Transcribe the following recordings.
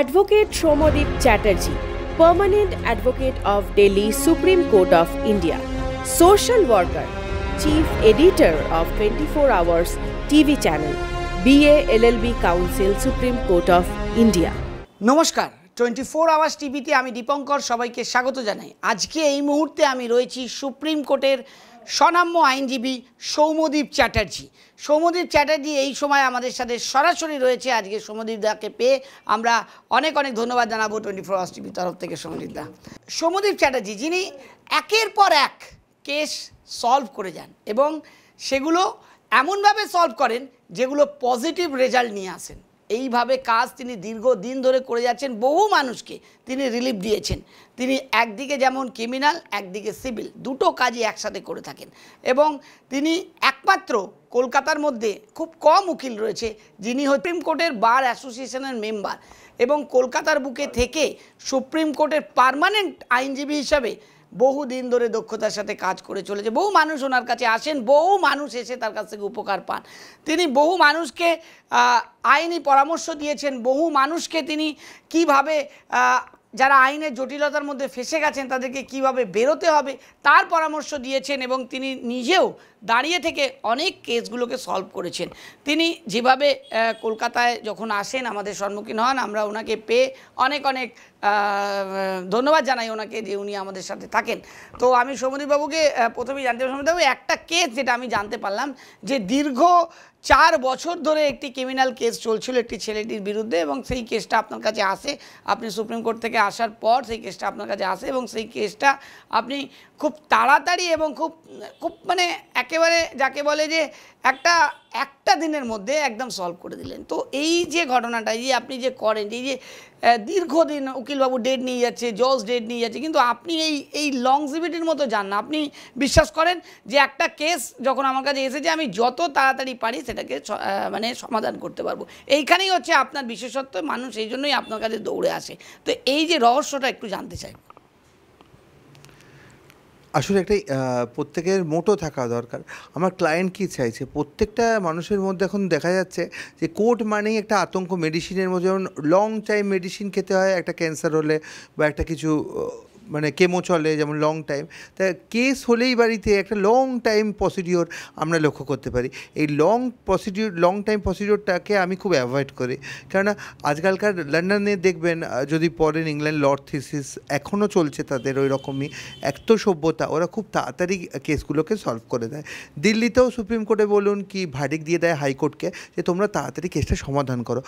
Advocate Shomadip Chatterjee, Permanent Advocate of Delhi Supreme Court of India, Social Worker, Chief Editor of 24 Hours TV Channel, BA LLB Council, Supreme Court of India. নমস্কার 24 hours টিভিতে আমি দীপঙ্কর সবাইকে স্বাগত জানাই। আজকে এই মুহূর্তে আমি রয়েছি সুপ্রিম কোর্টের স্বনাম্য আইনজীবী সৌম্যদীপ চ্যাটার্জি। সৌম্যদীপ চ্যাটার্জি এই সময় আমাদের সাথে সরাসরি রয়েছে। আজকে সৌম্যদীপ দাকে পেয়ে আমরা অনেক ধন্যবাদ জানাবো 24 আওয়ার্স টিভির তরফ থেকে। সৌম্যদীপ দা, সৌম্যদীপ চ্যাটার্জি যিনি একের পর এক কেস সলভ করে যান এবং সেগুলো এমনভাবে সলভ করেন যেগুলো পজিটিভ রেজাল্ট নিয়ে আসেন। এইভাবে কাজ তিনি দীর্ঘদিন ধরে করে যাচ্ছেন, বহু মানুষকে তিনি রিলিফ দিয়েছেন। তিনি একদিকে যেমন ক্রিমিনাল, একদিকে সিভিল, দুটো কাজই একসাথে করে থাকেন এবং তিনি একমাত্র কলকাতার মধ্যে খুব কম উকিল রয়েছে যিনি সুপ্রিম কোর্টের বার অ্যাসোসিয়েশনের মেম্বার এবং কলকাতার বুকে থেকে সুপ্রিম কোর্টের পার্মানেন্ট আইনজীবী হিসাবে বহুদিন ধরে দক্ষতার সাথে কাজ করে চলেছে। বহু মানুষ ওনার কাছে আসেন, বহু মানুষ এসে তার কাছ থেকে উপকার পান। তিনি বহু মানুষকে আইনি পরামর্শ দিয়েছেন, বহু মানুষকে তিনি কিভাবে যারা আইনের জটিলতার মধ্যে ফেসে গেছেন তাদেরকে কিভাবে বেরোতে হবে তার পরামর্শ দিয়েছেন এবং তিনি নিজেও দাঁড়িয়ে থেকে অনেক কেসগুলোকে সলভ করেছেন। তিনি যেভাবে কলকাতায় যখন আসেন আমাদের সম্মুখীন হন, আমরা ওনাকে পেয়ে অনেক ধন্যবাদ জানাই ওনাকে যে উনি আমাদের সাথে থাকেন। তো আমি সৌম্যদীপবাবুকে প্রথমেই জানতে পারলাম, সৌম্যদীপবাবু একটা কেস যেটা আমি জানতে পারলাম যে দীর্ঘ 4 বছর ধরে একটি ক্রিমিনাল কেস চলছিল একটি ছেলেটির বিরুদ্ধে এবং সেই কেসটা আপনার কাছে আসে। আপনি সুপ্রিম কোর্ট থেকে আসার পর সেই কেসটা আপনার কাছে আসে এবং সেই কেসটা আপনি খুব তাড়াতাড়ি এবং খুব মানে একেবারে যাকে বলে যে একটা দিনের মধ্যে একদম সলভ করে দিলেন। তো এই যে ঘটনাটা এই যে আপনি যে করেন, এই যে দীর্ঘদিন উকিলবাবু ডেট নিয়ে যাচ্ছে, জজ ডেট নিয়ে যাচ্ছে, কিন্তু আপনি এই লংজিভিটির মতো যান না। আপনি বিশ্বাস করেন যে একটা কেস যখন আমার কাছে এসেছে আমি যত তাড়াতাড়ি পারি সেটাকে মানে সমাধান করতে পারবো। এইখানেই হচ্ছে আপনার বিশেষত্ব, মানুষ এই জন্যই আপনার কাছে দৌড়ে আসে। তো এই যে রহস্যটা একটু জানতে চাই। আসলে একটা প্রত্যেকের মোটো থাকা দরকার। আমার ক্লায়েন্ট কী চাইছে, প্রত্যেকটা মানুষের মধ্যে এখন দেখা যাচ্ছে যে কোর্ট মানেই একটা আতঙ্ক। মেডিসিনের মধ্যে যেমন লং টাইম মেডিসিন খেতে হয় একটা ক্যান্সার হলে বা একটা কিছু মানে কেমো চলে যেমন লং টাইম, তা কেস হলেই বাড়িতে একটা লং টাইম প্রসিডিওর আমরা লক্ষ্য করতে পারি। এই লং টাইম প্রসিডিওরটাকে আমি খুব অ্যাভয়েড করি, কেননা আজকালকার লন্ডনে দেখবেন যদি পড়েন ইংল্যান্ড ল থিসিস এখনও চলছে তাদের ওই রকমই এত সভ্যতা, ওরা খুব তাড়াতাড়ি কেসগুলোকে সলভ করে দেয়। দিল্লিতেও সুপ্রিম কোর্টে বলুন কি ভার্ডিক্ট দিয়ে দেয় হাইকোর্টকে যে তোমরা তাড়াতাড়ি কেসটা সমাধান করো।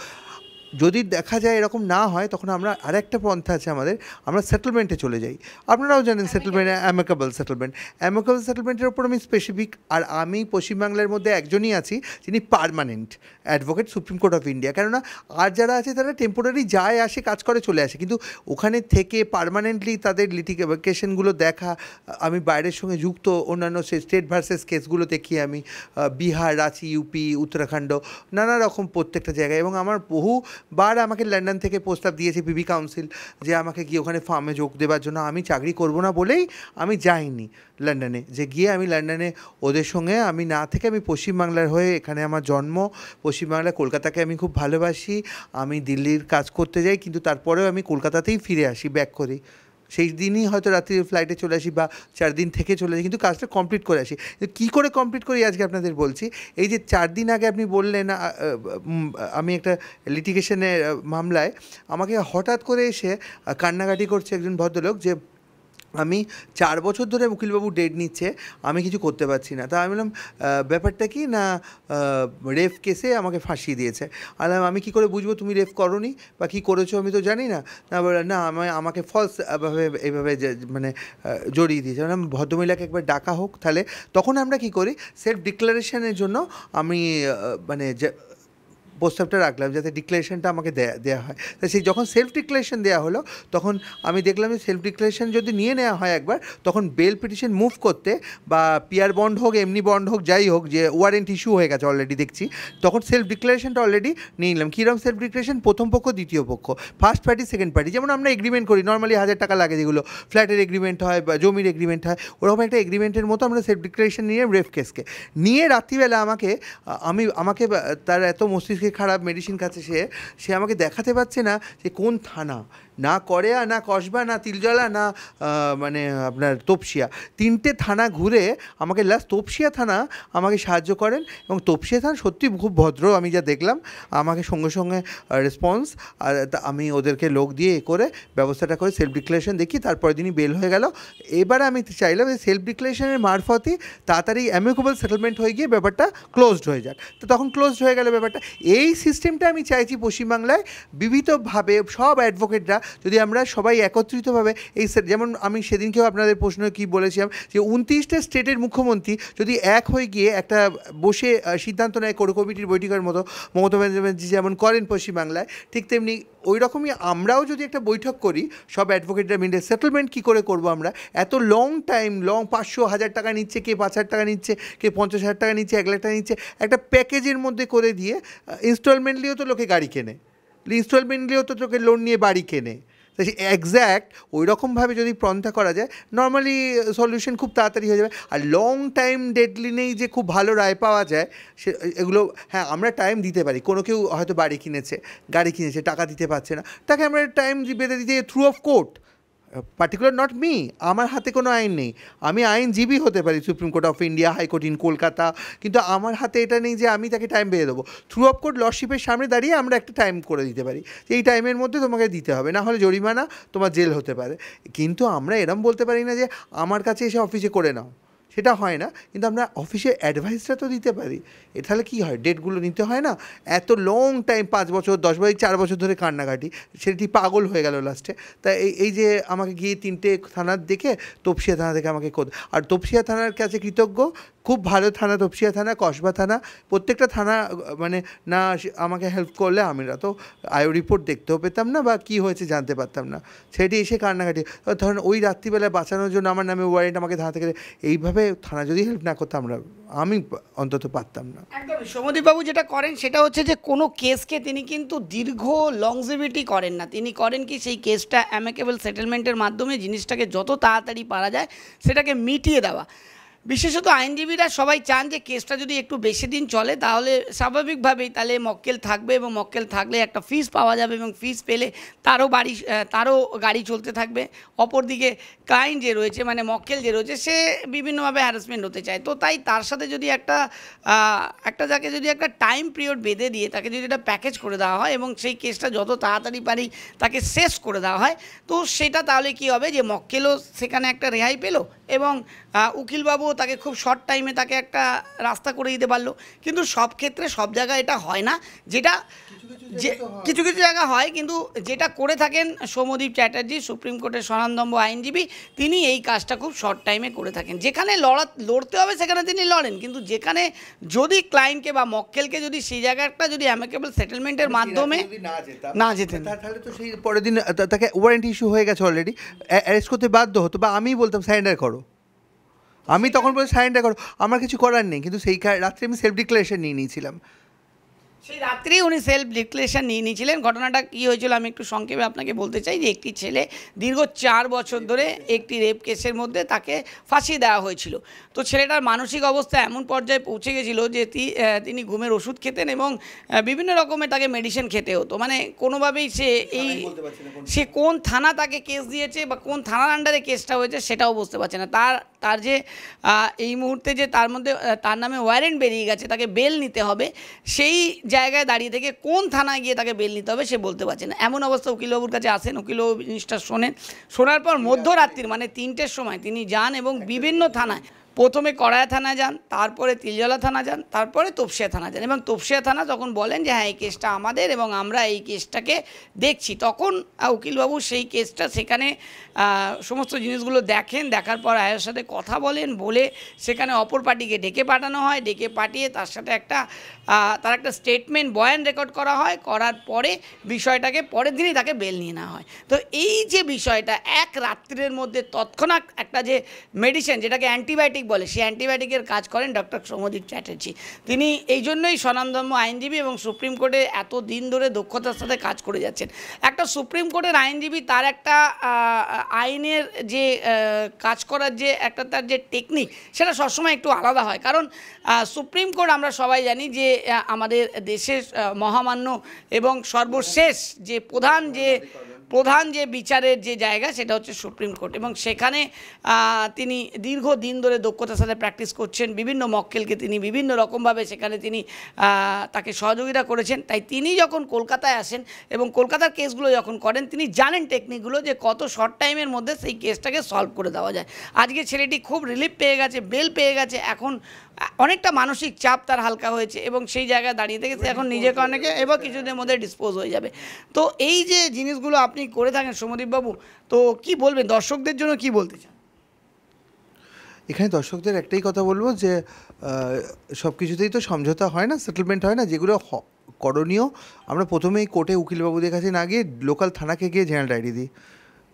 যদি দেখা যায় এরকম না হয় তখন আমরা আরেকটা পন্থা আছে আমাদের, আমরা সেটেলমেন্টে চলে যাই। আপনারাও জানেন সেটেলমেন্ট, অ্যামিকেবল সেটেলমেন্টের ওপর আমি স্পেসিফিক। আর আমি পশ্চিমবাংলার মধ্যে একজনই আছি যিনি permanent advocate supreme court of India. কেননা আর যারা আছে তারা টেম্পোরারি যায় আসে কাজ করে চলে আসে, কিন্তু ওখানে থেকে পার্মানেন্টলি তাদের লিটিগেশনগুলো দেখা, আমি বাইরের সঙ্গে যুক্ত অন্যান্য স্টেট ভার্সেস কেসগুলো দেখি আমি বিহার, রাঁচি, ইউপি, উত্তরাখণ্ড, নানা রকম প্রত্যেকটা জায়গায়। এবং আমার বহুবার আমাকে লন্ডন থেকে প্রস্তাব দিয়েছে পিবি কাউন্সিল যে আমাকে গিয়ে ওখানে ফার্মে যোগ দেওয়ার জন্য। আমি চাকরি করব না বলেই আমি যাইনি লন্ডনে, যে গিয়ে আমি লন্ডনে ওদের সঙ্গে আমি না থেকে আমি পশ্চিমবাংলার হয়ে, এখানে আমার জন্ম পশ্চিমবাংলা, কলকাতাকে আমি খুব ভালোবাসি। আমি দিল্লির কাজ করতে যাই কিন্তু তারপরেও আমি কলকাতাতেই ফিরে আসি, ব্যাক করি। সেই দিনই হয়তো রাত্রি ফ্লাইটে চলে আসি বা 4 দিন থেকে চলে আসি, কিন্তু কাজটা কমপ্লিট করে আসি। কী করে কমপ্লিট করি আজকে আপনাদের বলছি। এই যে 4 দিন আগে আপনি বললেন আমি একটা লিটিগেশনের মামলায় আমাকে হঠাৎ করে এসে কান্নাকাটি করছে একজন ভদ্রলোক যে আমি 4 বছর ধরে উকিলবাবু ডেট নিচ্ছে, আমি কিছু করতে পারছি না। তা আমি বললাম ব্যাপারটা কি না, রেফ কেসে আমাকে ফাঁসিয়ে দিয়েছে। আর আমি কী করে বুঝবো তুমি রেফ করোনি বা কী করেছো, আমি তো জানি না। না আমাকে ফলস এইভাবে মানে জড়িয়ে দিয়েছে। বললাম ভদ্রমহিলাকে একবার ডাকা হোক। তাহলে তখন আমরা কী করি, সেলফ ডিক্লারেশনের জন্য আমি মানে প্রস্তাবটা রাখলাম যাতে ডিক্লারেশনটা আমাকে দেওয়া হয়। তা সেই যখন সেলফ ডিক্লারেশন দেওয়া হলো তখন আমি দেখলাম যে সেলফ ডিক্লারেশন যদি নিয়ে নেওয়া হয় একবার, তখন বেল পিটিশন মুভ করতে বা পিয়ার বন্ড হোক এমনি বন্ড হোক যাই হোক, যে ওয়ারেন্ট ইস্যু হয়ে গেছে অলরেডি দেখছি, তখন সেলফ ডিক্লারেশনটা অলরেডি নিয়ে নিলাম। কীরকম সেলফ ডিক্লারেশন, প্রথম পক্ষ দ্বিতীয় পক্ষ, ফার্স্ট পার্টি সেকেন্ড পার্টি, যেমন আমরা এগ্রিমেন্ট করি নর্মালি 1000 টাকা লাগে, যেগুলো ফ্ল্যাটের এগ্রিমেন্ট হয় বা জমির এগ্রিমেন্ট হয়, ওরকম একটা এগ্রিমেন্টের মতো আমরা সেলফ ডিক্লারেশন নিয়ে রেফ কেসকে নিয়ে রাত্রিবেলা আমাকে তার এত মস্তিষ্কে আজকে খারাপ মেডিসিন খাচ্ছে, সে আমাকে দেখাতে পারছে না যে কোন থানা, না করেয়া, না কসবা, না তিলজলা, না মানে আপনার তপসিয়া, 3টে থানা ঘুরে আমাকে লাস্ট তপসিয়া থানা আমাকে সাহায্য করেন। এবং তপসিয়া থানা সত্যি খুব ভদ্র, আমি যা দেখলাম, আমাকে সঙ্গে সঙ্গে রেসপন্স, আর আমি ওদেরকে লোক দিয়ে করে ব্যবস্থাটা করে সেলফ ডিক্লারেশন দেখি, তারপরের দিনই বেল হয়ে গেল। এবারে আমি চাইলাম যে সেলফ ডিক্লারেশনের মারফতই তাড়াতাড়ি অ্যামিকেবল সেটেলমেন্ট হয়ে গিয়ে ব্যাপারটা ক্লোজড হয়ে যাক। তো তখন ক্লোজড হয়ে গেল ব্যাপারটা। এই সিস্টেমটা আমি চাইছি পশ্চিমবাংলায় বিবিধভাবে সব অ্যাডভোকেটরা যদি আমরা সবাই একত্রিতভাবে এই যেমন আমি সেদিনকেও আপনাদের প্রশ্ন কি বলেছিলাম যে 29টা স্টেটের মুখ্যমন্ত্রী যদি এক হয়ে গিয়ে একটা বসে সিদ্ধান্ত নেয় কোর কমিটির বৈঠকের মতো, মমতা ব্যানার্জি যেমন করেন পশ্চিমবাংলায়, ঠিক তেমনি ওই রকমই আমরাও যদি একটা বৈঠক করি সব অ্যাডভোকেটরা মিলে, সেটেলমেন্ট কী করে করবো আমরা, এত লং টাইম, 500,000 টাকা নিচ্ছে, কে 5,000 টাকা নিচ্ছে, কে 50,000 টাকা নিচ্ছে, 1 লাখ টাকা নিচ্ছে, একটা প্যাকেজের মধ্যে করে দিয়ে ইনস্টলমেন্টলিও তো লোকে গাড়ি কেনে, ইনস্টলমেন্টলিও তো লোকে লোন নিয়ে বাড়ি কেনে। তো এক্স্যাক্ট ওই রকমভাবে যদি পন্থা করা যায় নর্মালি সলিউশন খুব তাড়াতাড়ি হয়ে যাবে। আর লং টাইম ডেডলিনেই যে খুব ভালো রায় পাওয়া যায় সে এগুলো, হ্যাঁ আমরা টাইম দিতে পারি। কোনো কেউ হয়তো বাড়ি কিনেছে, গাড়ি কিনেছে, টাকা দিতে পারছে না, তাকে আমরা টাইম বেঁধে দিতে through of court, particular not me, আমার হাতে কোনো আইন নেই, আমি আইনজীবী হতে পারি supreme court of India, high court in Kolkata, কিন্তু আমার হাতে এটা নেই যে আমি তাকে টাইম বেঁধে দেবো। থ্রু অফ কোর্ট লর্ডশিপের সামনে দাঁড়িয়ে আমরা একটা টাইম করে দিতে পারি যে এই টাইমের মধ্যে তোমাকে দিতে হবে, না হলে জরিমানা, তোমার জেল হতে পারে। কিন্তু আমরা এরম বলতে পারি না যে আমার কাছে এসে অফিসে করে নাও, সেটা হয় না। কিন্তু আমরা অফিসে অ্যাডভাইসটা তো দিতে পারি। তাহলে কী হয়, ডেটগুলো নিতে হয় না, এত লং টাইম 5 বছর 10 বছর 4 বছর ধরে কান্নাকাটি, সেটি পাগল হয়ে গেল লাস্টে। তাই এই যে আমাকে গিয়ে 3টে থানার দেখে তপসিয়া থানা থেকে আমাকে আর তপসিয়া থানার কাছে কৃতজ্ঞ, খুব ভালো থানা তপসিয়া থানা, কসবা থানা, প্রত্যেকটা থানা মানে না আমাকে হেল্প করলে আমরা তো আয়ো রিপোর্ট দেখতেও পেতাম না বা কী হয়েছে জানতে পারতাম না। সেটি এসে কান্নাকাটি, ধরুন ওই রাত্রিবেলায় বাঁচানোর জন্য আমার নামে ওয়ারেন্ট আমাকে থানা থেকে, এইভাবে থানা যদি হেল্প না করতো আমি অন্তত পারতাম না। একদমই সৌম্যদীপবাবু যেটা করেন সেটা হচ্ছে যে কোনো কেসকে তিনি কিন্তু দীর্ঘ লংজিভিটি করেন না, তিনি করেন কি সেই কেসটা অ্যামিকেবল সেটেলমেন্টের মাধ্যমে জিনিসটাকে যত তাড়াতাড়ি পারা যায় সেটাকে মিটিয়ে দেওয়া। বিশেষত আইনজীবীরা সবাই চান যে কেসটা যদি একটু বেশি দিন চলে তাহলে স্বাভাবিকভাবেই তাহলে মক্কেল থাকবে, এবং মক্কেল থাকলে একটা ফিস পাওয়া যাবে, এবং ফিস পেলে তারও গাড়ি চলতে থাকবে। অপরদিকে ক্লায়েন্ট যে রয়েছে মানে মক্কেল যে রয়েছে সে বিভিন্নভাবে হ্যারাসমেন্ট হতে চায়, তো তাই তার সাথে যদি যাকে যদি একটা টাইম পিরিয়ড বেঁধে দিয়ে তাকে যদি একটা প্যাকেজ করে দেওয়া হয় এবং সেই কেসটা যত তাড়াতাড়ি পারি তাকে শেষ করে দেওয়া হয়, তো সেটা তাহলে কী হবে যে মক্কেলও সেখানে একটা রেহাই পেল এবং উকিলবাবুও তাকে খুব শর্ট টাইমে তাকে একটা রাস্তা করে দিতে পারলো। কিন্তু সব ক্ষেত্রে সব জায়গায় এটা হয় না, যেটা কিছু কিছু জায়গা হয়, কিন্তু যেটা করে থাকেন সৌম্যদীপ চ্যাটার্জি সুপ্রিম কোর্টের স্বনামধন্য আইনজীবী, তিনি এই কাজটা খুব শর্ট টাইমে করে থাকেন। যেখানে লড়তে হবে সেখানে তিনি লড়েন, কিন্তু যেখানে যদি ক্লায়েন্টকে বা মক্কেলকে যদি সেই জায়গাটা যদি অ্যামিকেবল সেটেলমেন্টের মাধ্যমে না যেতেন তাহলে তো সেই পরের দিন তাকে ওয়ারেন্ট ইস্যু হয়ে গেছে অলরেডি, অ্যারেস্ট করতে বাধ্য হতো, বা আমি বলতাম সারেন্ডার করো, আমি তখন বলে সারেন্ডার করো, আমার কিছু করার নেই। কিন্তু সেই রাত্রে আমি সেলফ ডিক্লারেশন নিয়ে নিয়েছিলাম, সেই রাত্রেই উনি সেলফ ডিক্লারেশন নিয়ে নিয়েছিলেন। ঘটনাটা কী হয়েছিল আমি একটু সংক্ষেপে আপনাকে বলতে চাই যে একটি ছেলে দীর্ঘ 4 বছর ধরে একটি রেপ কেসের মধ্যে তাকে ফাঁসি দেওয়া হয়েছিল। তো ছেলেটার মানসিক অবস্থা এমন পর্যায়ে পৌঁছে গেছিলো যে তিনি ঘুমের ওষুধ খেতেন এবং বিভিন্ন রকমের তাকে মেডিসিন খেতে হতো, মানে কোনোভাবেই সে কোন থানা তাকে কেস দিয়েছে বা কোন থানার আন্ডারে কেসটা হয়েছে সেটাও বুঝতে পারছে না। তার যে এই মুহূর্তে যে তার নামে ওয়ারেন্ট বেরিয়ে গেছে, তাকে বেল নিতে হবে, সেই জায়গায় দাঁড়িয়ে থেকে কোন থানায় গিয়ে তাকে বেল নিতে হবে সে বলতে পারছে না। এমন অবস্থা উকিলবাবুর কাছে আসেন, উকিলবাবু জিনিসটা শোনার পর মধ্যরাত্রির মানে 3টের সময় তিনি যান এবং বিভিন্ন থানায়, প্রথমে কড়ায়া থানা যান, তারপরে তিলজলা থানা যান, তারপরে তপসিয়া থানা যান, এবং তপসিয়া থানা তখন বলেন যে হ্যাঁ এই কেসটা আমাদের এবং আমরা এই কেসটাকে দেখছি। তখন উকিলবাবু সেই কেসটা সেখানে সমস্ত জিনিসগুলো দেখেন, দেখার পর আয়ের সাথে কথা বলে সেখানে অপর পার্টিকে ডেকে পাঠানো হয়, ডেকে পাঠিয়ে তার সাথে তার একটা স্টেটমেন্ট বয়ান রেকর্ড করা হয়, করার পরে বিষয়টাকে পরের দিনই তাকে বেল নিয়ে নেওয়া হয়। তো এই যে বিষয়টা এক রাত্রির মধ্যে তৎক্ষণাৎ একটা যে মেডিসিন যেটাকে অ্যান্টিবায়োটিক অ্যান্টিবায়োটিক বলে সেই অ্যান্টিবায়োটিকের কাজ করেন ডক্টর সৌম্যদীপ চ্যাটার্জি। তিনি এই জন্যই স্বনামধন্য আইনজীবী এবং সুপ্রিম কোর্টে এত দিন ধরে দক্ষতার সাথে কাজ করে যাচ্ছেন। একটা সুপ্রিম কোর্টের আইনজীবী তার একটা আইনের যে কাজ করার যে একটা তার যে টেকনিক সেটা সবসময় একটু আলাদা হয়, কারণ সুপ্রিম কোর্ট আমরা সবাই জানি যে আমাদের দেশের মহামান্য এবং সর্বশেষ যে প্রধান যে বিচারের যে জায়গা সেটা হচ্ছে সুপ্রিম কোর্ট, এবং সেখানে তিনি দীর্ঘদিন ধরে দক্ষতার সাথে প্র্যাকটিস করছেন। বিভিন্ন মক্কেলকে তিনি বিভিন্ন রকমভাবে সেখানে তিনি তাকে সহযোগিতা করেছেন। তাই তিনি যখন কলকাতায় আসেন এবং কলকাতার কেসগুলো যখন করেন তিনি জানেন টেকনিকগুলো যে কত শর্ট টাইমের মধ্যে সেই কেসটাকে সলভ করে দেওয়া যায়। আজকে ছেলেটি খুব রিলিফ পেয়ে গেছে, বেল পেয়ে গেছে, এখন অনেকটা মানসিক চাপ তার হালকা হয়েছে এবং সেই জায়গায় দাঁড়িয়ে থেকে সে এখন নিজেকে অনেকে এবং কিছুদিনের মধ্যে ডিসপোজ হয়ে যাবে। তো এই যে জিনিসগুলো আপনি করে থাকেন সৌম্যদীপবাবু, তো কি বলবেন দর্শকদের জন্য, কি বলতে চান? এখানে দর্শকদের একটাই কথা বলবো যে সব কিছুতেই তো সমঝোতা হয় না, সেটেলমেন্ট হয় না। যেগুলো করণীয় আমরা প্রথমেই কোর্টে উকিলবাবুদের কাছে না গিয়ে লোকাল থানাকে গিয়ে জেনারেল ডায়েরি দিই।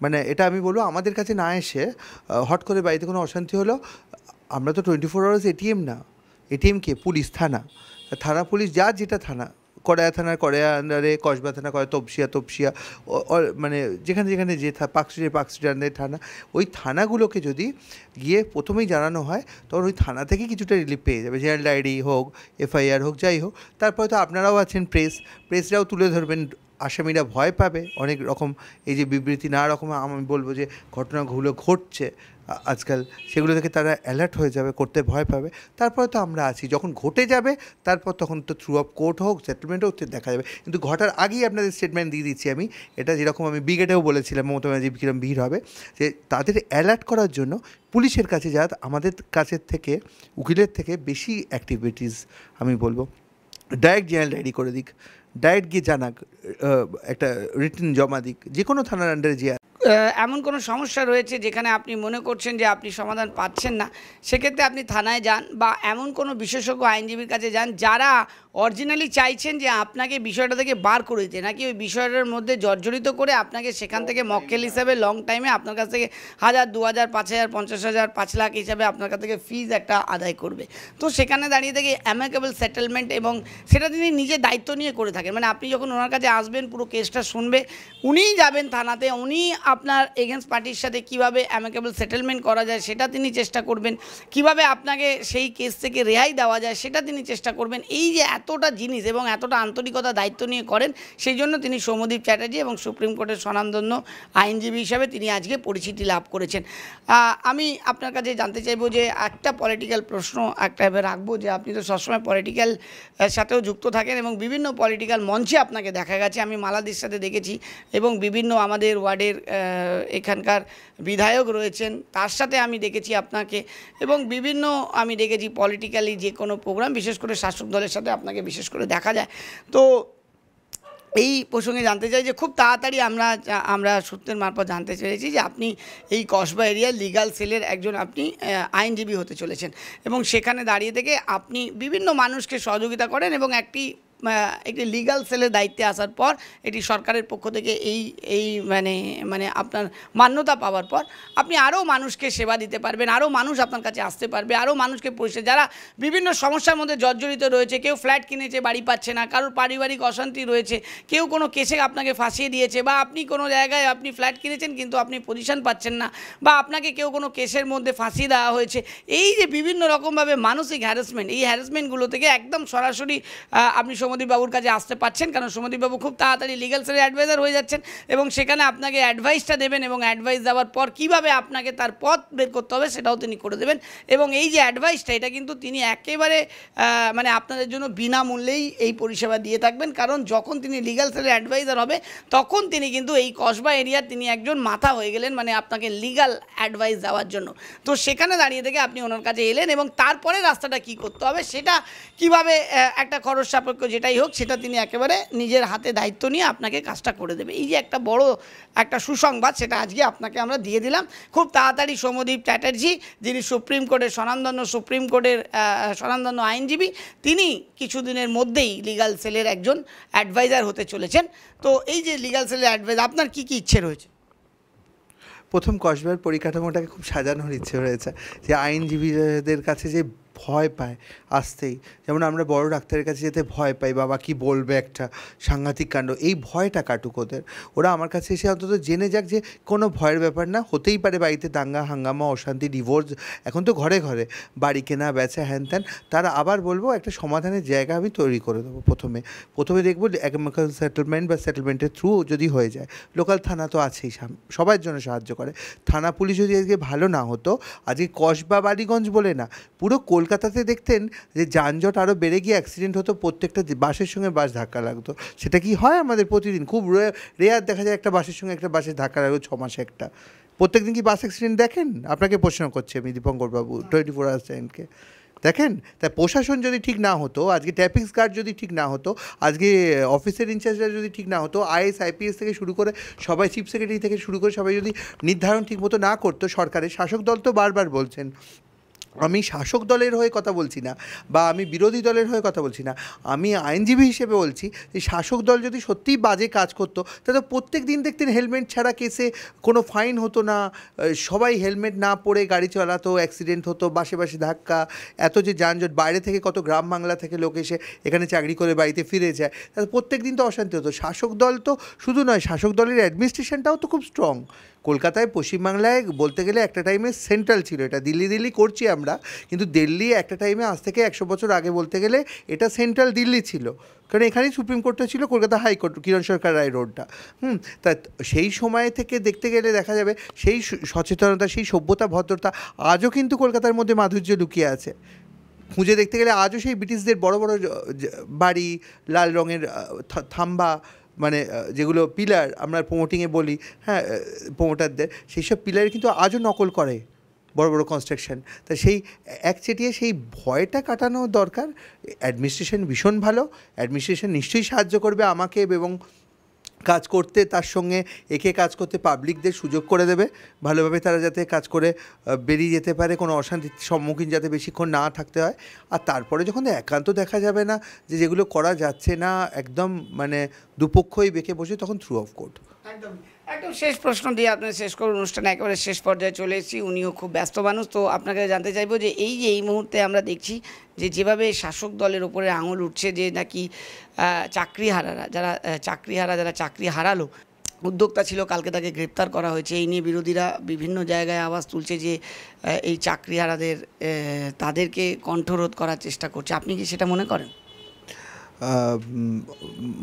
মানে এটা আমি বলবো আমাদের কাছে না এসে হট করে বাড়িতে কোনো অশান্তি হলো, আমরা তো 24 আওয়ার্স এটিএম না। এটিএম কে? পুলিশ, থানা পুলিশ, যার যেটা থানা, কড়ায়া থানার কড়ায়া আন্ডারে, কসবা থানা করে তপসিয়া মানে যেখানে যে পাকস্ট্রিট আন্ডারে থানা, ওই থানাগুলোকে যদি গিয়ে প্রথমেই জানানো হয় তখন ওই থানা থেকে কিছুটা রিলিফ পেয়ে যাবে। জেনারেল ডায়েরি হোক, এফআইআর হোক, যাই হোক। তারপরে তো আপনারাও আছেন, প্রেসরাও তুলে ধরবেন, আসামিরা ভয় পাবে অনেক রকম। এই যে বিবৃতি না রকম আমি বলবো যে ঘটনাগুলো ঘটছে আজকাল, সেগুলো থেকে তারা অ্যালার্ট হয়ে যাবে, করতে ভয় পাবে। তারপরে তো আমরা আছি, যখন ঘটে যাবে তারপর তখন তো থ্রু অফ কোর্ট হোক, সেটেলমেন্ট হোক দেখা যাবে। কিন্তু ঘটার আগেই আপনাদের স্টেটমেন্ট দিয়ে দিচ্ছি আমি, এটা যেরকম আমি ব্রিগেডেও বলেছিলাম মমতা ব্যানার্জি কিরম ভিড় হবে, যে তাদের অ্যালার্ট করার জন্য পুলিশের কাছে যাত আমাদের কাছের থেকে, উকিলের থেকে বেশি অ্যাক্টিভিটিস আমি বলবো। ডাইরেক্ট জেনারেল ডায়েরি করে দিক, ডাইরেক্ট গিয়ে জানাক, একটা রিটেন জমা দিক, যে কোনো থানার আন্ডারে যে এমন কোনো সমস্যা রয়েছে যেখানে আপনি মনে করছেন যে আপনি সমাধান পাচ্ছেন না, সেক্ষেত্রে আপনি থানায় যান বা এমন কোনো বিশেষজ্ঞ আইনজীবীর কাছে যান যারা অরিজিনালি চাইছেন যে আপনাকে বিষয়টা থেকে বার করে দিতে, নাকি ওই বিষয়টার মধ্যে জর্জরিত করে আপনাকে সেখান থেকে মক্কেল হিসাবে লং টাইমে আপনার কাছ থেকে 1000, 2000, 5000, 50,000, 5 লাখ হিসাবে আপনার কাছ থেকে ফিজ একটা আদায় করবে। তো সেখানে দাঁড়িয়ে থেকে অ্যামিকেবল সেটেলমেন্ট, এবং সেটা তিনি নিজে দায়িত্ব নিয়ে করে থাকেন। মানে আপনি যখন ওনার কাছে আসবেন, পুরো কেসটা শুনবে, উনিই যাবেন থানাতে, উনি আপনার এগেন্স্ট পার্টির সাথে কীভাবে অ্যামিকেবল সেটেলমেন্ট করা যায় সেটা তিনি চেষ্টা করবেন, কিভাবে আপনাকে সেই কেস থেকে রেহাই দেওয়া যায় সেটা তিনি চেষ্টা করবেন। এই যে এতটা জিনিস এবং এতটা আন্তরিকতা দায়িত্ব নিয়ে করেন, সেই জন্য তিনি সৌম্যদীপ চ্যাটার্জি এবং সুপ্রিম কোর্টের স্বনামধন্য আইনজীবী হিসাবে তিনি আজকে পরিচিতি লাভ করেছেন। আমি আপনার কাছে জানতে চাইবো যে একটা পলিটিক্যাল প্রশ্ন একটা রাখবো, যে আপনি তো সবসময় পলিটিক্যাল সাথেও যুক্ত থাকেন এবং বিভিন্ন পলিটিক্যাল মঞ্চে আপনাকে দেখা গেছে, আমি মালাদির সাথে দেখেছি এবং বিভিন্ন আমাদের ওয়ার্ডের এখানকার বিধায়ক রয়েছেন তার সাথে আমি দেখেছি আপনাকে, এবং বিভিন্ন আমি দেখেছি পলিটিক্যালি যে কোনো প্রোগ্রাম, বিশেষ করে শাসক দলের সাথে আপনাকে বিশেষ করে দেখা যায়। তো এই প্রসঙ্গে জানতে চাই যে খুব তাড়াতাড়ি আমরা সূত্রের মারফত জানতে চেয়েছি যে আপনি এই কসবা এরিয়ার লিগাল সেলের একজন আপনি আইনজীবী হতে চলেছেন, এবং সেখানে দাঁড়িয়ে থেকে আপনি বিভিন্ন মানুষকে সহযোগিতা করেন, এবং একটি লিগাল সেলের দায়িত্বে আসার পর এটি সরকারের পক্ষ থেকে এই মানে আপনার মান্যতা পাওয়ার পর আপনি আরও মানুষকে সেবা দিতে পারবেন, আরও মানুষ আপনার কাছে আসতে পারবে, আরও মানুষকে পরিষেবা, যারা বিভিন্ন সমস্যার মধ্যে জর্জরিত রয়েছে, কেউ ফ্ল্যাট কিনেছে বাড়ি পাচ্ছে না, কারোর পারিবারিক অশান্তি রয়েছে, কেউ কোনো কেসে আপনাকে ফাঁসিয়ে দিয়েছে, বা আপনি কোনো জায়গায় আপনি ফ্ল্যাট কিনেছেন কিন্তু আপনি পজিশন পাচ্ছেন না, বা আপনাকে কেউ কোনো কেসের মধ্যে ফাঁসিয়ে দেওয়া হয়েছে, এই যে বিভিন্ন রকমভাবে মানসিক হ্যারাসমেন্ট, এই হ্যারাসমেন্টগুলো থেকে একদম সরাসরি আপনি সৌম্যদীপবাবুর কাছে আসতে পারছেন, কারণ সৌম্যদীপবাবু খুব তাড়াতাড়ি লিগাল সেলের অ্যাডভাইজার হয়ে যাচ্ছেন, এবং সেখানে আপনাকে অ্যাডভাইসটা দেবেন, এবং অ্যাডভাইস দেওয়ার পর কীভাবে আপনাকে তার পথ বের করতে হবে সেটাও তিনি করে দেবেন। এবং এই যে অ্যাডভাইসটা, এটা কিন্তু তিনি একেবারে মানে আপনাদের জন্য বিনামূল্যেই এই পরিষেবা দিয়ে থাকবেন, কারণ যখন তিনি লিগাল সেলের অ্যাডভাইজার হবে তখন তিনি কিন্তু এই কসবা এরিয়ার তিনি একজন মাথা হয়ে গেলেন, মানে আপনাকে লিগাল অ্যাডভাইস দেওয়ার জন্য। তো সেখানে দাঁড়িয়ে থেকে আপনি ওনার কাছে এলেন, এবং তারপরে রাস্তাটা কী করতে হবে সেটা কীভাবে একটা খরচ সাপেক্ষ যেটাই হোক সেটা তিনি একেবারে নিজের হাতে দায়িত্ব নিয়ে আপনাকে কাজটা করে দেবে। এই যে একটা বড় একটা সুসংবাদ, সেটা আজকে আপনাকে আমরা দিয়ে দিলাম। খুব তাড়াতাড়ি সৌম্যদীপ চ্যাটার্জি, যিনি সুপ্রিম কোর্টের স্বনামধন্য আইনজীবী, তিনি কিছুদিনের মধ্যেই লিগাল সেলের একজন অ্যাডভাইজার হতে চলেছেন। তো এই যে লিগাল সেলের অ্যাডভাইজার, আপনার কী কী ইচ্ছে রয়েছে? প্রথম কসবার পরিকাঠামোটাকে খুব সাজানোর ইচ্ছে রয়েছে, যে আইনজীবীদের কাছে যে ভয় পায় আসতেই, যেমন আমরা বড় ডাক্তারের কাছে যেতে ভয় পাই, বাবা কি বলবে একটা সাংঘাতিক কাণ্ড, এই ভয়টা কাটুক ওদের। ওরা আমার কাছে এসে অন্তত জেনে যাক যে কোনো ভয়ের ব্যাপার না, হতেই পারে বাড়িতে দাঙ্গা হাঙ্গামা অশান্তি ডিভোর্স, এখন তো ঘরে ঘরে বাড়ি কেনা বেচা হ্যান ত্যান, তারা আবার বলবো একটা সমাধানের জায়গা আমি তৈরি করে দেবো। প্রথমে দেখবো অ্যামিকাল সেটেলমেন্ট বা সেটেলমেন্টের থ্রু যদি হয়ে যায়, লোকাল থানা তো আছেই, সবার জন্য সাহায্য করে। থানা পুলিশ যদি আজকে ভালো না হতো, আজকে কসবা বাড়িগঞ্জ বলে না, পুরো কলকাতাতে দেখতেন যে যানজট আরও বেড়ে গিয়ে অ্যাক্সিডেন্ট হতো, প্রত্যেকটা বাসের সঙ্গে বাস ধাক্কা লাগতো। সেটা কি হয় আমাদের প্রতিদিন? খুব রেয়ার দেখা যায় একটা বাসের সঙ্গে একটা বাসের ধাক্কা লাগলো 6 মাসে একটা। প্রত্যেক দিন কি বাস অ্যাক্সিডেন্ট দেখেন? আপনাকে প্রশ্ন করছি আমি, দীপঙ্করবাবু, 24 আওয়ার্স টাইমকে দেখেন। তাই প্রশাসন যদি ঠিক না হতো, আজকে ট্রাফিক গার্ড যদি ঠিক না হতো, আজকে অফিসের ইনচার্জরা যদি ঠিক না হতো, আইএস আইপিএস থেকে শুরু করে সবাই, চিফ সেক্রেটারি থেকে শুরু করে সবাই যদি নির্ধারণ ঠিকমতো না করতো সরকারের, শাসক দল তো বারবার বলছেন, আমি শাসক দলের হয়ে কথা বলছি না বা আমি বিরোধী দলের হয়ে কথা বলছি না, আমি আইনজীবী হিসেবে বলছি যে শাসক দল যদি সত্যিই বাজে কাজ করতো, তাহলে প্রত্যেক দিন দেখতেন হেলমেট ছাড়া কেসে কোনো ফাইন হতো না, সবাই হেলমেট না পরে গাড়ি চালাতো, অ্যাক্সিডেন্ট হতো, বাসে বাসে ধাক্কা, এত যে যানজট, বাইরে থেকে কত গ্রাম বাংলা থেকে লোক এসে এখানে চাকরি করে বাড়িতে ফিরে যায়, তাহলে প্রত্যেক দিন তো অশান্তি হতো। শাসক দল তো শুধু নয়, শাসক দলের অ্যাডমিনিস্ট্রেশনটাও তো খুব স্ট্রং। কলকাতায়, পশ্চিমবাংলায় বলতে গেলে একটা টাইমে সেন্ট্রাল ছিল, এটা দিল্লি করছি আমরা, কিন্তু দিল্লি একটা টাইমে আজ থেকে 100 বছর আগে বলতে গেলে এটা সেন্ট্রাল দিল্লি ছিল, কারণ এখানেই সুপ্রিম কোর্টটা ছিল, কলকাতা হাইকোর্ট, কিরণ সরকার রায় রোডটা। তা সেই সময় থেকে দেখতে গেলে দেখা যাবে সেই সচেতনতা, সেই সভ্যতা, ভদ্রতা আজও কিন্তু কলকাতার মধ্যে মাধুর্য লুকিয়ে আছে। খুঁজে দেখতে গেলে আজও সেই ব্রিটিশদের বড় বড় বাড়ি, লাল রঙের থাম্বা, মানে যেগুলো পিলার আমরা প্রমোটিংয়ে বলি, হ্যাঁ প্রমোটারদের, সেই সব পিলারে কিন্তু আজও নকল করে বড় বড় কনস্ট্রাকশন। তা সেই একচেটিয়ে সেই ভয়টা কাটানো দরকার। অ্যাডমিনিস্ট্রেশন ভীষণ ভালো, অ্যাডমিনিস্ট্রেশন নিশ্চয়ই সাহায্য করবে আমাকে এবং কাজ করতে, তার সঙ্গে একে কাজ করতে পাবলিকদের সুযোগ করে দেবে, ভালোভাবে তারা যাতে কাজ করে বেরিয়ে যেতে পারে, কোনো অশান্তির সম্মুখীন যাতে বেশিক্ষণ না থাকতে হয়। আর তারপরে যখন একান্ত দেখা যাবে না যে যেগুলো করা যাচ্ছে না, একদম মানে দুপক্ষই বেঁকে বসে, তখন থ্রু অফ কোর্ট। একদম একদম শেষ প্রশ্ন দিয়ে আপনি শেষ করুন, অনুষ্ঠানে একেবারে শেষ পর্যায়ে চলে এসেছি, উনিও খুব ব্যস্ত মানুষ, তো আপনাকে জানতে চাইবো যে এই মুহূর্তে আমরা দেখছি যে যেভাবে শাসক দলের ওপরে আঙুল উঠছে, যে নাকি চাকরিহারারা, যারা চাকরি হারালো, উদ্যোক্তা ছিল, কালকে তাকে গ্রেপ্তার করা হয়েছে, এই নিয়ে বিরোধীরা বিভিন্ন জায়গায় আওয়াজ তুলছে যে এই চাকরিহারাদের, তাদেরকে কণ্ঠরোধ করার চেষ্টা করছে, আপনি কি সেটা মনে করেন?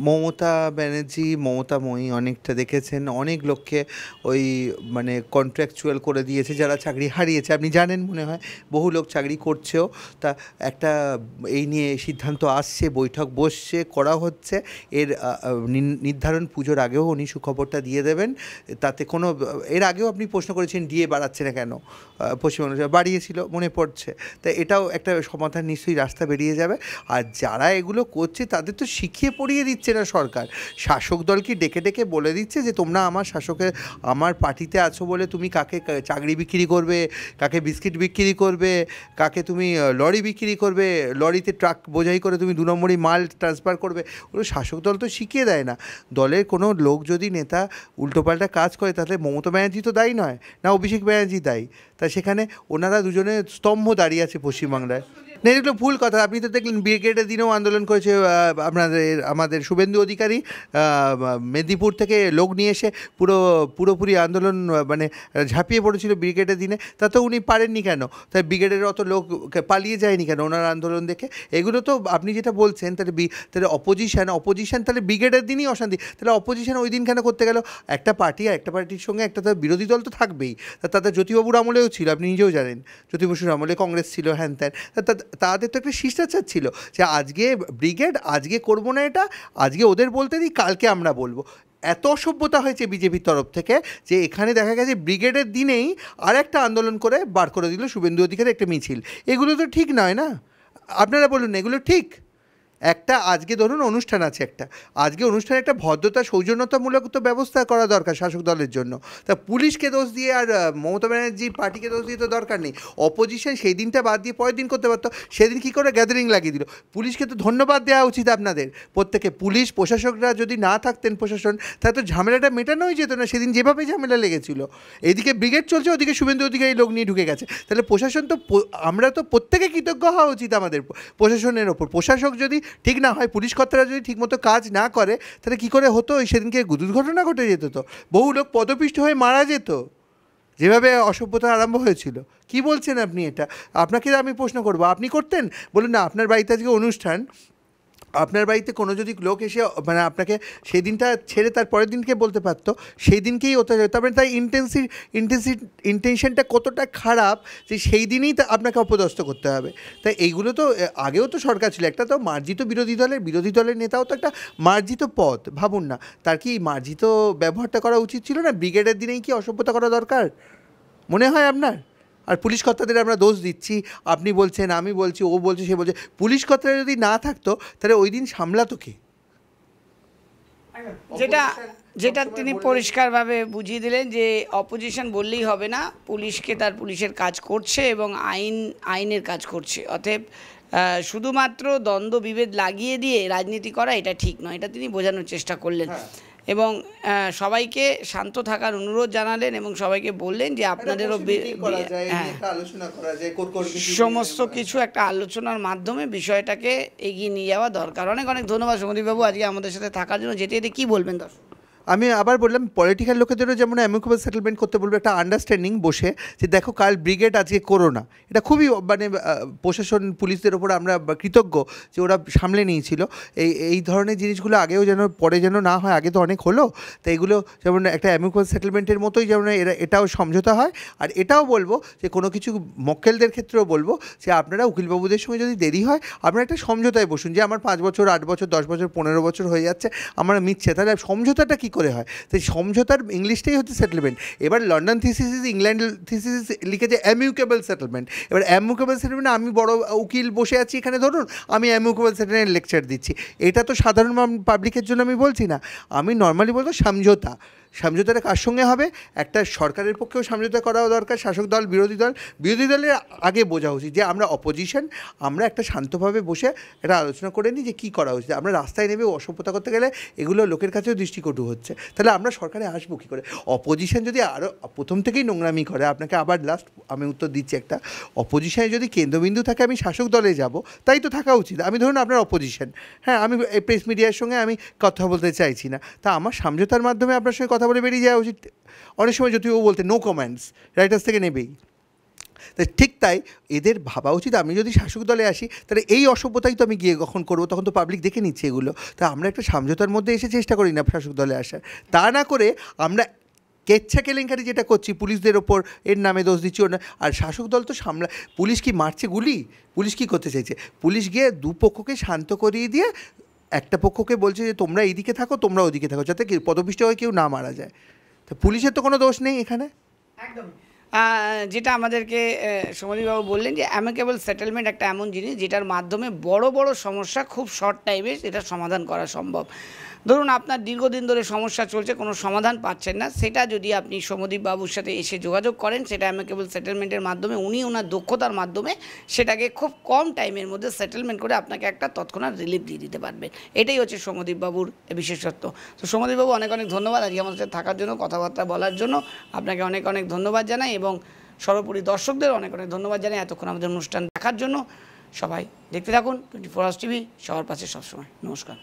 মমতা ব্যানার্জি, মমতাময়ী অনেকটা দেখেছেন, অনেক লোককে ওই মানে কন্ট্রাকচুয়াল করে দিয়েছে যারা চাকরি হারিয়েছে। আপনি জানেন মনে হয়, বহু লোক চাকরি করছেও। তা একটা এই নিয়ে সিদ্ধান্ত আসছে, বৈঠক বসছে, করা হচ্ছে, এর নির্ধারণ পুজোর আগেও উনি সুখবরটা দিয়ে দেবেন। তাতে কোনো, এর আগেও আপনি প্রশ্ন করেছেন ডিএ বাড়াচ্ছে না কেন, পশ্চিমবঙ্গ বাড়িয়েছিল মনে পড়ছে, তা এটাও একটা সমাধান, নিশ্চয়ই রাস্তা বেরিয়ে যাবে। আর যারা এগুলো করছে তাদের তো শিখিয়ে পড়িয়ে দিচ্ছে না সরকার, শাসক দলকে ডেকে ডেকে বলে দিচ্ছে যে তোমরা আমার পার্টিতে আছো বলে তুমি কাকে চাকরি বিক্রি করবে, কাকে বিস্কিট বিক্রি করবে, কাকে তুমি লরি বিক্রি করবে, লরিতে ট্রাক বোঝাই করে তুমি 2 নম্বরই মাল ট্রান্সফার করবে, ওগুলো শাসক দল তো শিখিয়ে দেয় না। দলের কোনো লোক যদি নেতা উল্টোপাল্টা কাজ করে, তাহলে মমতা ব্যানার্জি তো দায়ী নয়, না অভিষেক ব্যানার্জি দায়ী। তা সেখানে ওনারা দুজনে স্তম্ভ দাঁড়িয়ে আছে পশ্চিমবাংলায়। না, এগুলো ভুল কথা। আপনি তো দেখলেন ব্রিগেডের দিনেও আন্দোলন করেছে আমাদের শুভেন্দু অধিকারী, মেদিনীপুর থেকে লোক নিয়ে এসে পুরোপুরি আন্দোলন মানে ঝাঁপিয়ে পড়েছিল ব্রিগেডের দিনে, তাতেও উনি পারেননি কেন? তাই ব্রিগেডের অত লোক পালিয়ে যায়নি কেন ওনার আন্দোলন দেখে? এগুলো তো আপনি যেটা বলছেন, তাহলে অপোজিশন তাহলে ব্রিগেডের দিনই অশান্তি, তাহলে অপোজিশন ওই দিন কেন করতে গেল? একটা পার্টির সঙ্গে একটা তার বিরোধী দল তো থাকবেই। তাদের জ্যোতিবাবুর আমলেও ছিল, আপনি নিজেও জানেন, জ্যোতি বসুর আমলে কংগ্রেস ছিল, হ্যান ত্যান, তাদের তো একটা শিষ্টাচার ছিল যে আজকে ব্রিগেড, আজকে করবো না এটা, আজকে ওদের বলতে দিই, কালকে আমরা বলবো। এত অসভ্যতা হয়েছে বিজেপির তরফ থেকে যে এখানে দেখা গেছে ব্রিগেডের দিনেই আর একটা আন্দোলন করে বার করে দিল শুভেন্দু অধিকারী একটা মিছিল। এগুলো তো ঠিক নয় না, আপনারা বলুন এগুলো ঠিক? একটা আজকে ধরুন অনুষ্ঠান আছে, আজকে অনুষ্ঠানে একটা ভদ্রতা সৌজন্যতামূলক তো ব্যবস্থা করা দরকার শাসক দলের জন্য। তা পুলিশকে দোষ দিয়ে আর মমতা ব্যানার্জির পার্টিকে দোষ দিয়ে তো দরকার নেই। অপোজিশন সেই দিনটা বাদ দিয়ে পরের দিন করতে পারতো, সেদিন কী করে গ্যাদারিং লাগিয়ে দিল। পুলিশকে তো ধন্যবাদ দেওয়া উচিত আপনাদের প্রত্যেকে। পুলিশ প্রশাসকরা যদি না থাকতেন, প্রশাসন, তাহলে তো ঝামেলাটা মেটানোই যেত না সেদিন যেভাবে ঝামেলা লেগেছিল। এদিকে ব্রিগেড চলছে, ওদিকে শুভেন্দু অধিকারী লোক নিয়ে ঢুকে গেছে। তাহলে প্রশাসন তো, আমরা তো প্রত্যেকে কৃতজ্ঞ হওয়া উচিত আমাদের প্রশাসনের ওপর। প্রশাসক যদি ঠিক না হয়, পুলিশ কর্তারা যদি ঠিকমতো কাজ না করে, তাহলে কী করে হতো? সেদিনকে দুর্ঘটনা ঘটে যেত, তো বহু লোক পদপিষ্ট হয়ে মারা যেত, যেভাবে অসভ্যতা আরম্ভ হয়েছিল। কি বলছেন আপনি? এটা আপনাকে আমি প্রশ্ন করবো, আপনি করতেন? বলুন না, আপনার বাড়িতে আজকে অনুষ্ঠান, আপনার বাড়িতে কোনো যদি লোক এসে মানে আপনাকে সেই দিনটা ছেড়ে তার পরের দিনকে বলতে পারতো, সেই দিনকেই অত্যাচার, তারপরে তাই ইন্টেনশনটা কতটা খারাপ যে সেই দিনই আপনাকে অপদস্থ করতে হবে। তাই এইগুলো তো আগেও তো সরকার ছিল, একটা তো মার্জিত বিরোধী দলের নেতাও তো একটা মার্জিত পদ, ভাবুন না, তার কি মার্জিত ব্যবহারটা করা উচিত ছিল না? ব্রিগেডের দিনেই কি অসভ্যতা করা দরকার মনে হয় আপনার? আর পুলিশ কর্তাদের আমরা দোষ দিচ্ছি, আপনি বলছেন, আমি বলছি, ও বলছে, সে বলছে। পুলিশ কর্তারা যদি না থাকতো তাহলে ওই দিন সামলাতো কে? যেটা তিনি পরিষ্কারভাবে বুঝিয়ে দিলেন যে অপোজিশন বললেই হবে না, পুলিশকে তার পুলিশের কাজ করছে এবং আইনের কাজ করছে। অতএব শুধুমাত্র দ্বন্দ্ব বিভেদ লাগিয়ে দিয়ে রাজনীতি করা এটা ঠিক নয়, এটা তিনি বোঝানোর চেষ্টা করলেন। এবং সবাইকে শান্ত থাকার অনুরোধ জানালেন এবং সবাইকে বললেন যে আপনাদেরও সমস্ত কিছু একটা আলোচনার মাধ্যমে বিষয়টাকে এগিয়ে নিয়ে যাওয়া দরকার। অনেক ধন্যবাদ সৌমদীপবাবু আজকে আমাদের সাথে থাকার জন্য। যেতে যেতে কী বলবেন দর্শক? আমি আবার বললাম, পলিটিক্যাল লোকেদেরও যেমন অ্যামিকেবল সেটেলমেন্ট করতে বলবো, একটা আন্ডারস্ট্যান্ডিং বসে, যে দেখো কাল ব্রিগেড, আজকে করো না। এটা খুবই মানে প্রশাসন পুলিশদের ওপর আমরা কৃতজ্ঞ যে ওরা সামলে নিয়েছিল। এই ধরনের জিনিসগুলো আগেও যেন, পরে যেন না হয়, আগে তো অনেক হলো। তো এগুলো যেমন একটা অ্যামিকেবল সেটেলমেন্টের মতোই যেমন এটাও সমঝোতা হয়। আর এটাও বলবো যে কোনো কিছু মক্কেলদের ক্ষেত্রেও বলবো যে আপনারা উকিলবাবুদের সঙ্গে যদি দেরি হয়, আপনারা একটা সমঝোতায় বসুন, যে আমার 5 বছর, 8 বছর, 10 বছর, 15 বছর হয়ে যাচ্ছে, আমার মিথ্যে, তাহলে সমঝোতাটা কী করে হয়? তো সমঝোতার ইংলিশটাই হচ্ছে সেটেলমেন্ট। এবার লন্ডন থিসিস, ইংল্যান্ড থিসিস লিখেছে অ্যামিউকেবল সেটেলমেন্ট। এবার অ্যামিউকেবল সেটেলমেন্ট, আমি বড় উকিল বসে আছি এখানে, ধরুন আমি অ্যামিউকেবল সেটেলমেন্ট লেকচার দিচ্ছি, এটা তো সাধারণ পাবলিকের জন্য আমি বলছি না, আমি নর্মালি বলবো সমঝোতা। সমঝোতাটা কার সঙ্গে হবে? একটা সরকারের পক্ষেও সমঝোতা করাও দরকার, শাসক দল, বিরোধী দলের আগে বোঝা উচিত যে আমরা অপোজিশন, আমরা একটা শান্তভাবে বসে একটা আলোচনা করে নিই যে কী করা উচিত। আমরা রাস্তায় নেমে অসভ্যতা করতে গেলে এগুলো লোকের কাছেও দৃষ্টিকটু হচ্ছে, তাহলে আমরা সরকারে আসবো কী করে? অপোজিশন যদি আরও প্রথম থেকেই নোংরামি করে, আপনাকে আবার লাস্ট আমি উত্তর দিচ্ছি, একটা অপোজিশনে যদি কেন্দ্রবিন্দু থাকে আমি শাসক দলে যাব, তাই তো থাকা উচিত। আমি ধরুন আপনার অপোজিশন, হ্যাঁ, আমি প্রেস মিডিয়ার সঙ্গে আমি কথা বলতে চাইছি না, তা আমার সমঝোতার মাধ্যমে আপনার সঙ্গে কথা বলে বেরিয়ে যাওয়া উচিত। অনেক সময় যদিও বলতে নো কমেন্টস, রাইটার্স থেকে নেবেই। ঠিক তাই এদের ভাবা উচিত, আমি যদি শাসক দলে আসি তাহলে এই অসভ্যতাই তো আমি গিয়ে কখন করবো, তখন তো পাবলিক দেখে নিচ্ছে এগুলো। তা আমরা একটা সমঝোতার মধ্যে এসে চেষ্টা করি না শাসক দলে আসার, তা না করে আমরা কেচ্ছা কেলেঙ্কারি যেটা করছি, পুলিশদের ওপর এর নামে দোষ দিচ্ছি। আর শাসক দল তো পুলিশ কি মারছে গুলি? পুলিশ কি করতে চাইছে? পুলিশ গিয়ে দুপক্ষকে শান্ত করিয়ে দিয়ে একটা পক্ষকে বলছে যে তোমরা এইদিকে থাকো, তোমরা ওদিকে থাকো, যাতে পদপিষ্ট হয়ে কেউ না মারা যায়। তো পুলিশের তো কোনো দোষ নেই এখানে। একদম যেটা আমাদেরকে সৌমদীপবাবু বললেন যে অ্যামিকেবল সেটেলমেন্ট একটা এমন জিনিস যেটার মাধ্যমে বড় বড় সমস্যা খুব শর্ট টাইমে এটা সমাধান করা সম্ভব। ধরুন আপনার দীর্ঘদিন ধরে সমস্যা চলছে, কোনো সমাধান পাচ্ছেন না, সেটা যদি আপনি সৌমদীপবাবুর সাথে এসে যোগাযোগ করেন, সেটা অ্যামিকেবল সেটেলমেন্টের মাধ্যমে উনি ওনার দক্ষতার মাধ্যমে সেটাকে খুব কম টাইমের মধ্যে সেটেলমেন্ট করে আপনাকে একটা তৎক্ষণাৎ রিলিফ দিয়ে দিতে পারবেন। এটাই হচ্ছে সৌমদীপবাবুর বিশেষত্ব। তো সৌমদীপবাবু অনেক ধন্যবাদ আজকে আমাদের সাথে থাকার জন্য, কথাবার্তা বলার জন্য আপনাকে অনেক ধন্যবাদ জানাই এবং সর্বোপরি দর্শকদের অনেক ধন্যবাদ জানাই এতক্ষণ আমাদের অনুষ্ঠান দেখার জন্য। সবাই দেখতে থাকুন 24 আওয়ার্স টিভি, সবার পাশে সবসময়। নমস্কার।